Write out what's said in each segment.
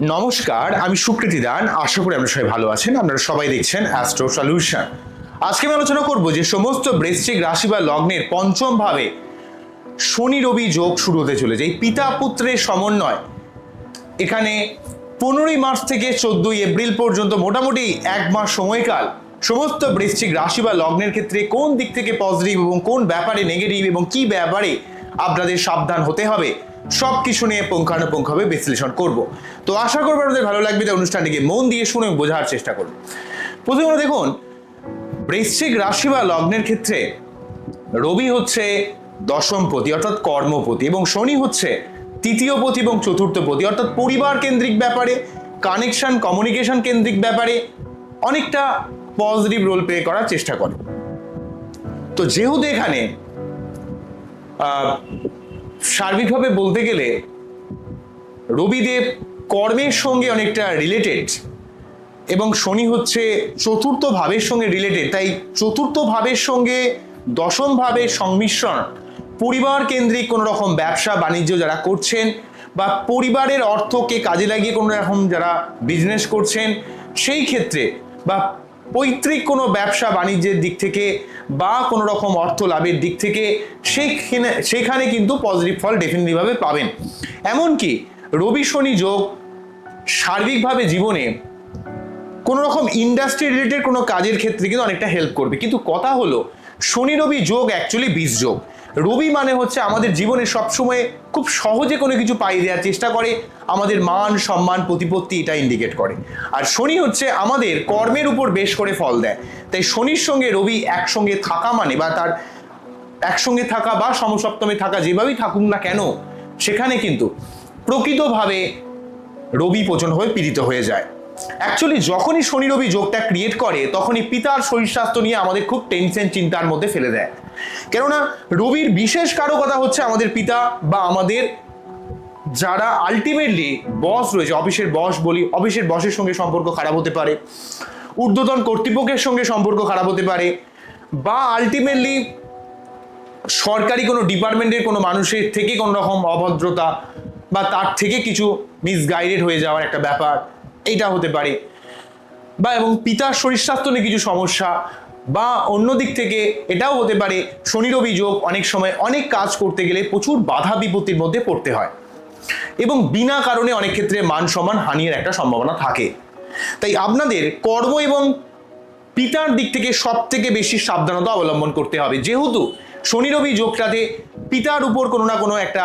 নমস্কার, আমি সুকৃতি দান। আশা করি আপনারা সবাই ভালো আছেন। আপনারা সবাই দেখছেন অ্যাস্ট্রো সলিউশন। আজকে আমি আলোচনা করব যে সমস্ত বৃশ্চিক রাশি বা লগ্নের পঞ্চম ভাবে শনি রবি যোগ শুরু হতে চলেছে। এই পিতা পুত্রের সমন্বয় এখানে 15ই মার্চ থেকে 14ই এপ্রিল পর্যন্ত মোটামুটি এক মাস সময়কাল সমস্ত বৃশ্চিক রাশি বা লগ্নের ক্ষেত্রে কোন দিক থেকে পজিটিভ এবং কোন ব্যাপারে নেগেটিভ এবং কি ব্যাপারে আপনাদের সাবধান হতে হবে সব কিছু নিয়ে পুঙ্খানুপুঙ্খভাবে বিশ্লেষণ করব। তো আশা করবো আপনাদের ভালো লাগবে। তাই অনুষ্ঠানটিকে মন দিয়ে শুনে বোঝার চেষ্টা করব। প্রথমত দেখুন, বৃশ্চিক রাশি বা লগ্নের ক্ষেত্রে রবি হচ্ছে দশমপতি অর্থাৎ কর্মপতি এবং শনি হচ্ছে তৃতীয়পতি এবং চতুর্থপতি অর্থাৎ পরিবার কেন্দ্রিক ব্যাপারে, কানেকশন কমিউনিকেশন কেন্দ্রিক ব্যাপারে অনেকটা পজিটিভ রোল প্লে করার চেষ্টা করে। তো যেহেতু এখানে সার্বিকভাবে বলতে গেলে রবিদেব কর্মের সঙ্গে অনেকটা রিলেটেড এবং শনি হচ্ছে চতুর্থ ভাবের সঙ্গে রিলেটেড, তাই চতুর্থ ভাবের সঙ্গে দশম ভাবের সংমিশ্রণ পরিবার কেন্দ্রিক কোনো রকম ব্যবসা বাণিজ্য যারা করছেন বা পরিবারের অর্থকে কাজে লাগিয়ে কোনো রকম যারা বিজনেস করছেন সেই ক্ষেত্রে বা পৈতৃক কোনো ব্যবসা বাণিজ্যের দিক থেকে বা কোনো রকম অর্থ লাভের দিক থেকে সেখানে কিন্তু পজিটিভ ফল ডেফিনেটলিভাবে পাবেন। এমনকি রবি শনি যোগ সার্বিকভাবে জীবনে কোনো রকম ইন্ডাস্ট্রি রিলেটেড কোনো কাজের ক্ষেত্রে কিন্তু অনেকটা হেল্প করবে। কিন্তু কথা হলো শনি রবি যোগ অ্যাকচুয়ালি বীজ যোগ। রবি মানে হচ্ছে আমাদের জীবনে সবসময় খুব সহজে কোনো কিছু পাইয়ে দেওয়ার চেষ্টা করে, আমাদের মান সম্মান প্রতিপত্তি এটা ইন্ডিকেট করে। আর শনি হচ্ছে আমাদের কর্মের উপর বেশ করে ফল দেয়। তাই শনির সঙ্গে রবি একসঙ্গে থাকা মানে বা তার একসঙ্গে থাকা বা সমসপ্তমে থাকা যেভাবেই থাকুক না কেন সেখানে কিন্তু প্রকৃতভাবে রবি প্রচন্ড হয়ে পীড়িত হয়ে যায়। অ্যাকচুয়ালি যখনই শনি রবি যোগটা ক্রিয়েট করে তখনই পিতার শরীর স্বাস্থ্য নিয়ে আমাদের খুব টেনশন চিন্তার মধ্যে ফেলে দেয়। কেননা রবির বিশেষ কারকতা হচ্ছে আমাদের পিতা বা আমাদের যারা আলটিমেটলি বস রয়েছে, অফিসের বস বলি, অফিসের বসের সঙ্গে সম্পর্ক খারাপ হতে পারে, ঊর্ধ্বতন কর্তৃপক্ষের সঙ্গে সম্পর্ক খারাপ হতে পারে, বা আলটিমেটলি সরকারি কোনো ডিপার্টমেন্টের কোনো মানুষের থেকে কোনো রকম অভদ্রতা বা তার থেকে কিছু মিসগাইডেড হয়ে যাওয়ার একটা ব্যাপার এইটা হতে পারে, বা এবং পিতার শরীর স্বাস্থ্য নিয়ে কিছু সমস্যা, বা অন্য দিক থেকে এটাও হতে পারে শনি রবি যোগ অনেক সময় অনেক কাজ করতে গেলে প্রচুর বাধা বিপত্তির মধ্যে পড়তে হয় এবং বিনা কারণে অনেক ক্ষেত্রে মান সম্মান হানির একটা সম্ভাবনা থাকে। তাই আপনাদের কর্ম এবং পিতার দিক থেকে সব থেকে বেশি সাবধানতা অবলম্বন করতে হবে, যেহেতু শনি রবি যোগটাতে পিতার উপর কোনো না কোনো একটা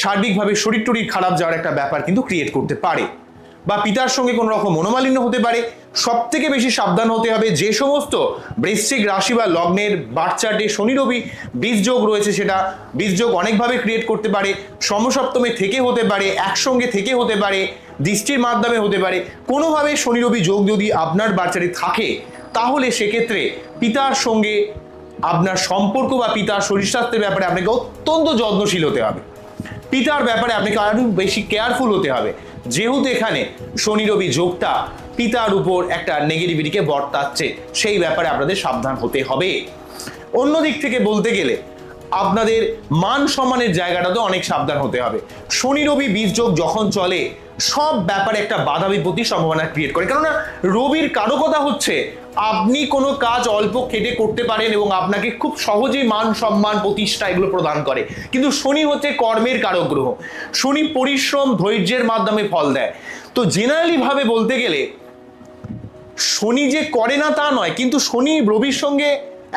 সার্বিকভাবে শরীর টরীর খারাপ যাওয়ার একটা ব্যাপার কিন্তু ক্রিয়েট করতে পারে বা পিতার সঙ্গে কোনো রকম মনোমালিন্য হতে পারে। সব থেকে বেশি সাবধান হতে হবে যে সমস্ত বৃশ্চিক রাশি বা লগ্নের বার্থ চার্টে শনি রবি বীজ যোগ রয়েছে, সেটা বীজ যোগ অনেকভাবে ক্রিয়েট করতে পারে, সমসপ্তমে থেকে হতে পারে, একসঙ্গে থেকে হতে পারে, দৃষ্টির মাধ্যমে হতে পারে। কোনোভাবে শনি রবি যোগ যদি আপনার বার্থ চার্টে থাকে তাহলে সেক্ষেত্রে পিতার সঙ্গে আপনার সম্পর্ক বা পিতার শরীর স্বাস্থ্যের ব্যাপারে আপনাকে অত্যন্ত যত্নশীল হতে হবে। পিতার ব্যাপারে আপনাকে আরো বেশি কেয়ারফুল হতে হবে, যেহেতু এখানে শনি রবি যোগটা পিতার উপর একটা নেগেটিভিটিকে বর্তাচ্ছে, সেই ব্যাপারে আপনাদের সাবধান হতে হবে। অন্য দিক থেকে বলতে গেলে আপনাদের মান সম্মানের জায়গাটাতেও অনেক সাবধান হতে হবে। শনি রবি বীজ যোগ যখন চলে সব ব্যাপারে একটা বাধা বিপত্তির সম্ভাবনা ক্রিয়েট করে, কেননা রবির কারকতা হচ্ছে আপনি কোনো কাজ অল্প খেটে করতে পারেন এবং আপনাকে খুব সহজেই মান সম্মান প্রতিষ্ঠা এগুলো প্রদান করে। কিন্তু শনি হচ্ছে কর্মের কারক গ্রহ, শনি পরিশ্রম ধৈর্যের মাধ্যমে ফল দেয়। তো জেনারেলি ভাবে বলতে গেলে শনি যে করে না তা নয়, কিন্তু শনি রবির সঙ্গে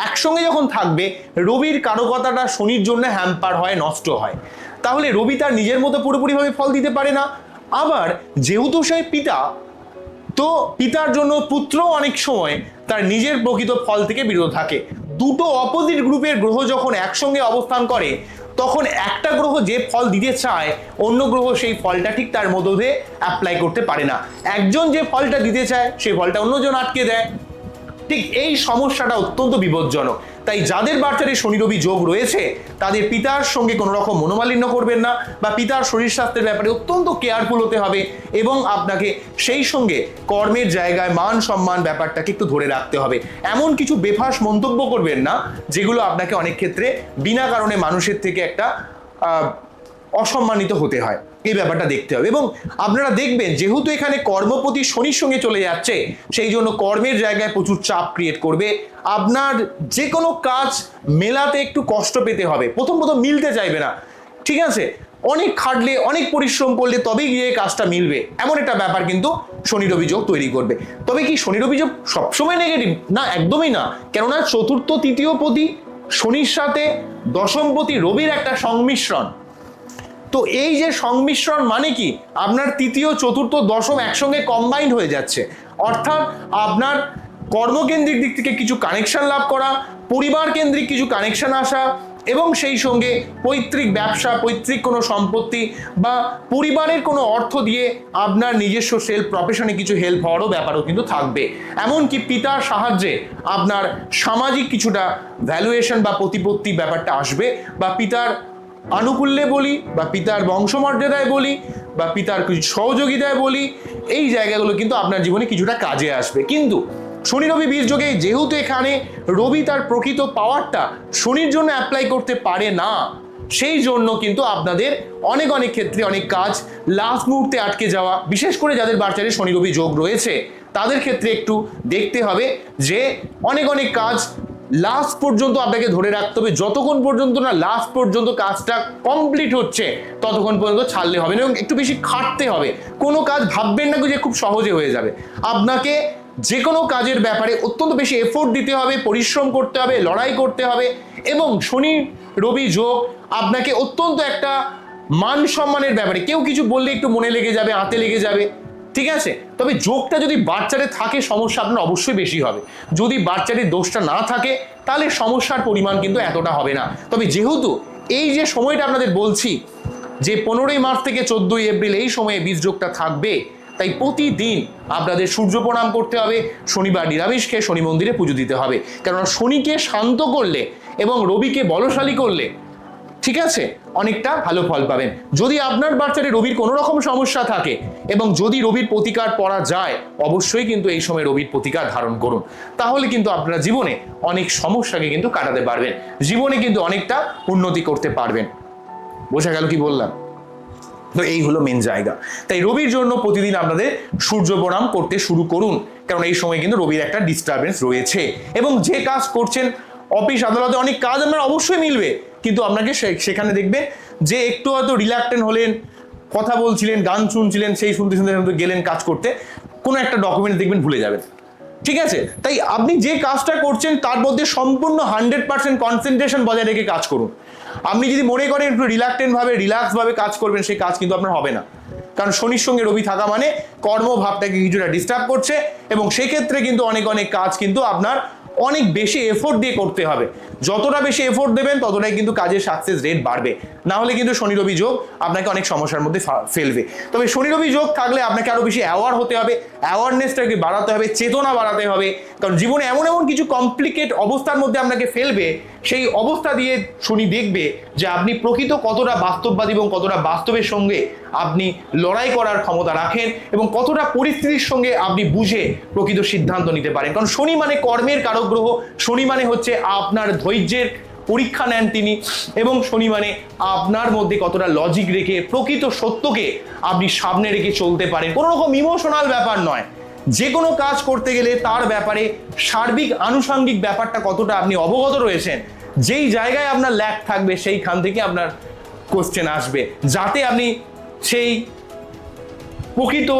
একসঙ্গে যখন থাকবে রবির কারকতাটা শনির জন্য হ্যাম্পার হয়, নষ্ট হয়। তাহলে রবি তার নিজের মতো পুরোপুরিভাবে ফল দিতে পারে না। আবার যেহেতু সে পিতা, তো পিতার জন্য পুত্র অনেক সময় তার নিজের প্রকৃত ফল থেকে বিরত থাকে। দুটো অপোজিট গ্রুপের গ্রহ যখন একসঙ্গে অবস্থান করে তখন একটা গ্রহ যে ফল দিতে চায় অন্য গ্রহ সেই ফলটা ঠিক তার মধ্যে অ্যাপ্লাই করতে পারে না। একজন যে ফলটা দিতে চায় সেই ফলটা অন্যজন আটকে দেয়। ঠিক এই সমস্যাটা অত্যন্ত বিপজ্জনক। তাই যাদের বার্থচার্টে শনি রবি যোগ রয়েছে তাদের পিতার সঙ্গে কোনো রকম মনোমালিন্য করবেন না বা পিতার শরীর স্বাস্থ্যের ব্যাপারে অত্যন্ত কেয়ারফুল হতে হবে এবং আপনাকে সেই সঙ্গে কর্মের জায়গায় মান সম্মান ব্যাপারটাকে একটু ধরে রাখতে হবে। এমন কিছু বেফাস মন্তব্য করবেন না যেগুলো আপনাকে অনেক ক্ষেত্রে বিনা কারণে মানুষের থেকে একটা অসম্মানিত হতে হয়। এই ব্যাপারটা দেখতে হবে। এবং আপনারা দেখবেন যেহেতু এখানে কর্মপতি শনির সঙ্গে চলে যাচ্ছে, সেই জন্য কর্মের জায়গায় প্রচুর চাপ ক্রিয়েট করবে। আপনার যে কোনো কাজ মেলাতে একটু কষ্ট পেতে হবে, প্রথম মিলতে চাইবে না, ঠিক আছে? অনেক খাটলে, অনেক পরিশ্রম করলে তবেই গিয়ে কাজটা মিলবে, এমন একটা ব্যাপার কিন্তু শনি রবি যোগ তৈরি করবে। তবে কি শনি রবি যোগ সবসময় নেগেটিভ? না, একদমই না। কেননা চতুর্থ তৃতীয় পতি শনির সাথে দশমপতি রবির একটা সংমিশ্রণ। তো এই যে সংমিশ্রণ মানে কি, আপনার তৃতীয় চতুর্থ দশম একসঙ্গে কম্বাইন্ড হয়ে যাচ্ছে। অর্থাৎ আপনার কর্মকেন্দ্রিক দিক থেকে কিছু কানেকশন লাভ করা, পরিবার কেন্দ্রিক কিছু কানেকশন আসা, এবং সেই সঙ্গে পৈতৃক ব্যবসা, পৈতৃক কোনো সম্পত্তি বা পরিবারের কোনো অর্থ দিয়ে আপনার নিজস্ব সেলফ প্রফেশনে কিছু হেল্প হওয়ারও ব্যাপারও কিন্তু থাকবে। এমনকি পিতার সাহায্যে আপনার সামাজিক কিছুটা ভ্যালুয়েশন বা প্রতিপত্তি ব্যাপারটা আসবে, বা পিতার আনুকূল্যে বলি, বা পিতার বংশমর্যাদায় বলি, বা পিতার কিছু সহযোগিতায় বলি, এই জায়গাগুলো কিন্তু আপনার জীবনে কিছুটা কাজে আসবে। কিন্তু শনি রবি বীর্যোগে যেহেতু এখানে রবি তার প্রকৃত পাওয়ারটা শনির জন্য অ্যাপ্লাই করতে পারে না, সেই জন্য কিন্তু আপনাদের অনেক ক্ষেত্রে অনেক কাজ লাস্ট মুহূর্তে আটকে যাওয়া, বিশেষ করে যাদের বাচ্চাদের শনি রবি যোগ রয়েছে তাদের ক্ষেত্রে একটু দেখতে হবে যে অনেক কাজ লাস্ট পর্যন্ত আপনাকে ধরে রাখতে হবে। যতক্ষণ পর্যন্ত না লাস্ট পর্যন্ত কাজটা কমপ্লিট হচ্ছে ততক্ষণ পর্যন্ত ছাড়লে হবে না, এবং একটু বেশি খাটতে হবে। কোনো কাজ ভাববেন না যে খুব সহজে হয়ে যাবে। আপনাকে যে কোনো কাজের ব্যাপারে অত্যন্ত বেশি এফোর্ট দিতে হবে, পরিশ্রম করতে হবে, লড়াই করতে হবে। এবং শনি রবি যোগ আপনাকে অত্যন্ত একটা মান সম্মানের ব্যাপারে, কেউ কিছু বললে একটু মনে লেগে যাবে, হাতে লেগে যাবে, ঠিক আছে? তবে যোগটা যদি বাচ্চারে থাকে সমস্যা আপনার অবশ্যই বেশি হবে। যদি বাচ্চাটির দোষটা না থাকে তাহলে সমস্যার পরিমাণ কিন্তু এতটা হবে না। তবে যেহেতু এই যে সময়টা আপনাদের বলছি যে 15ই মার্চ থেকে 14ই এপ্রিল এই সময়ে বীজযোগটা থাকবে, তাই প্রতিদিন আপনাদের সূর্য প্রণাম করতে হবে, শনিবার নিরামিষ খেয়ে শনি মন্দিরে পুজো দিতে হবে। কেননা শনিকে শান্ত করলে এবং রবিকে বলশালী করলে, ঠিক আছে, অনেকটা ভালো ফল পাবেন। যদি আপনার বাচ্চাদের রবির কোনো রকম সমস্যা থাকে এবং যদি রবির প্রতিকার পড়া যায়, অবশ্যই কিন্তু এই সময় রবির প্রতিকার ধারণ করুন। তাহলে কিন্তু আপনারা জীবনে অনেক সমস্যাকে কিন্তু কাটাতে পারবেন, জীবনে কিন্তু অনেকটা উন্নতি করতে পারবেন। বোঝা গেল কি বললাম? তো এই হলো মেন জায়গা। তাই রবির জন্য প্রতিদিন আপনাদের সূর্য প্রণাম করতে শুরু করুন, কারণ এই সময় কিন্তু রবির একটা ডিস্টারবেন্স রয়েছে। এবং যে কাজ করছেন, অফিস আদালতে অনেক কাজ আপনার অবশ্যই মিলবে, কিন্তু আপনাকে সেখানে দেখবেন যে একটু হয়তো রিল্যাক্টেড হলেন, কথা বলছিলেন, গান শুনছিলেন, সেই শুনতে গেলেন কাজ করতে, কোনো একটা ডকুমেন্ট দেখবেন ভুলে যাবেন, ঠিক আছে? তাই আপনি যে কাজটা করছেন তার মধ্যে সম্পূর্ণ 100% কনসেন্ট্রেশন বজায় রেখে কাজ করুন। আপনি যদি মনে করেন একটু রিল্যাক্স ভাবে কাজ করবেন, সেই কাজ কিন্তু আপনার হবে না। কারণ শনির সঙ্গে রবি থাকা মানে কর্মভাবটাকে কিছুটা ডিস্টার্ব করছে, এবং সেক্ষেত্রে কিন্তু অনেক কাজ কিন্তু আপনার অনেক বেশি এফোর্ট দিয়ে করতে হবে। যতটা বেশি এফোর্ট দেবেন ততটাই কিন্তু কাজের সাকসেস রেট বাড়বে, না হলে কিন্তু শনি রবি যোগ আপনাকে অনেক সমস্যার মধ্যে ফেলবে। তবে শনি রবি যোগ থাকলে আপনাকে আরো বেশি অ্যাওয়ার হতে হবে, অ্যাওয়ারনেসটাকে বাড়াতে হবে, চেতনা বাড়াতে হবে। কারণ জীবনে এমন কিছু কমপ্লিকেট অবস্থার মধ্যে আপনাকে ফেলবে, সেই অবস্থা দিয়ে শনি দেখবে যে আপনি প্রকৃত কতটা বাস্তববাদী এবং কতটা বাস্তবের সঙ্গে আপনি লড়াই করার ক্ষমতা রাখেন, এবং কতটা পরিস্থিতির সঙ্গে আপনি বুঝে প্রকৃত সিদ্ধান্ত নিতে পারেন। কারণ শনি মানে কর্মের কারক গ্রহ, শনি মানে হচ্ছে আপনার ধৈর্যের পরীক্ষা নেন তিনি, এবং শনি মানে আপনার মধ্যে কতটা লজিক রেখে প্রকৃত সত্যকে আপনি সামনে রেখে চলতে পারেন। কোনো রকম ইমোশনাল ব্যাপার নয়, যে কোনো কাজ করতে গেলে তার ব্যাপারে সার্বিক আনুষঙ্গিক ব্যাপারটা কতটা আপনি অবগত রয়েছেন, যেই জায়গায় আপনার ল্যাক থাকবে সেইখান থেকে আপনার কোশ্চেন আসবে, যাতে আপনি সেই প্রকৃত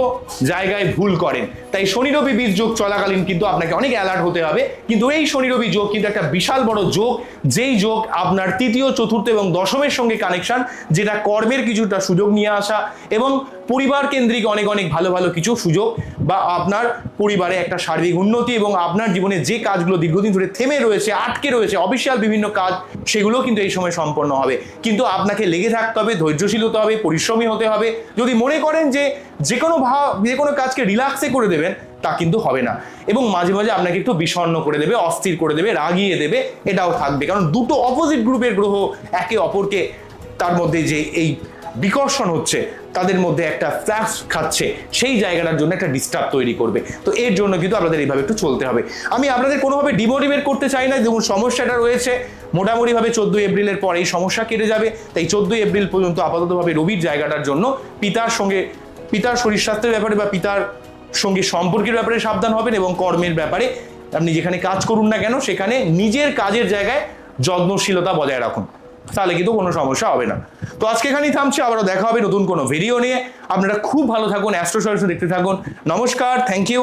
জায়গায় ভুল করেন। তাই শনি রবি বীজ যোগ চলাকালীন কিন্তু আপনাকে অনেক অ্যালার্ট হতে হবে। কিন্তু এই শনি রবি যোগ কিন্তু একটা বিশাল বড় যোগ, যেই যোগ আপনার তৃতীয় চতুর্থ এবং দশমের সঙ্গে কানেকশন, যেটা কর্মের কিছুটা সুযোগ নিয়ে আসা এবং পরিবার কেন্দ্রিক অনেক ভালো কিছু সুযোগ, বা আপনার পরিবারে একটা সার্বিক উন্নতি, এবং আপনার জীবনে যে কাজগুলো দীর্ঘদিন ধরে থেমে রয়েছে, আটকে রয়েছে, অফিসিয়াল বিভিন্ন কাজ, সেগুলো কিন্তু এই সময় সম্পন্ন হবে। কিন্তু আপনাকে লেগে থাকতে হবে, ধৈর্যশীল হতে হবে, পরিশ্রমী হতে হবে। যদি মনে করেন যে যে কোনো কাজকে রিল্যাক্সে করে দেবেন, তা কিন্তু হবে না, এবং মাঝে আপনাকে একটু বিষণ্ণ করে দেবে, অস্থির করে দেবে, রাগিয়ে দেবে, এটাও থাকবে। কারণ দুটো অপোজিট গ্রুপের গ্রহ একে অপরকে, তার মধ্যে যে এই বিকর্ষণ হচ্ছে, তাদের মধ্যে একটা ফ্ল্যাশ খাচ্ছে, সেই জায়গাটার জন্য একটা ডিস্টার্ব তৈরি করবে। তো এর জন্য কিন্তু আপনাদের এইভাবে একটু চলতে হবে। আমি আপনাদের কোনোভাবে ডিমোটিভেট করতে চাই না, যেমন সমস্যাটা রয়েছে মোটামুটিভাবে 14 এপ্রিলের পর এই সমস্যা কেটে যাবে। তাই 14 এপ্রিল পর্যন্ত আপাততভাবে রবির জায়গাটার জন্য পিতার শরীর স্বাস্থ্যের ব্যাপারে বা পিতার সঙ্গে সম্পর্কের ব্যাপারে সাবধান হবেন, এবং কর্মের ব্যাপারে আপনি যেখানে কাজ করুন না কেন সেখানে নিজের কাজের জায়গায় যত্নশীলতা বজায় রাখুন, তাহলে কিন্তু কোনো সমস্যা হবে না। তো আজকে এখানেই থামছি, আবারও দেখা হবে নতুন কোনো ভিডিও নিয়ে। আপনারা খুব ভালো থাকুন, অ্যাস্ট্রো সলিউশন দেখতে থাকুন। নমস্কার, থ্যাংক ইউ।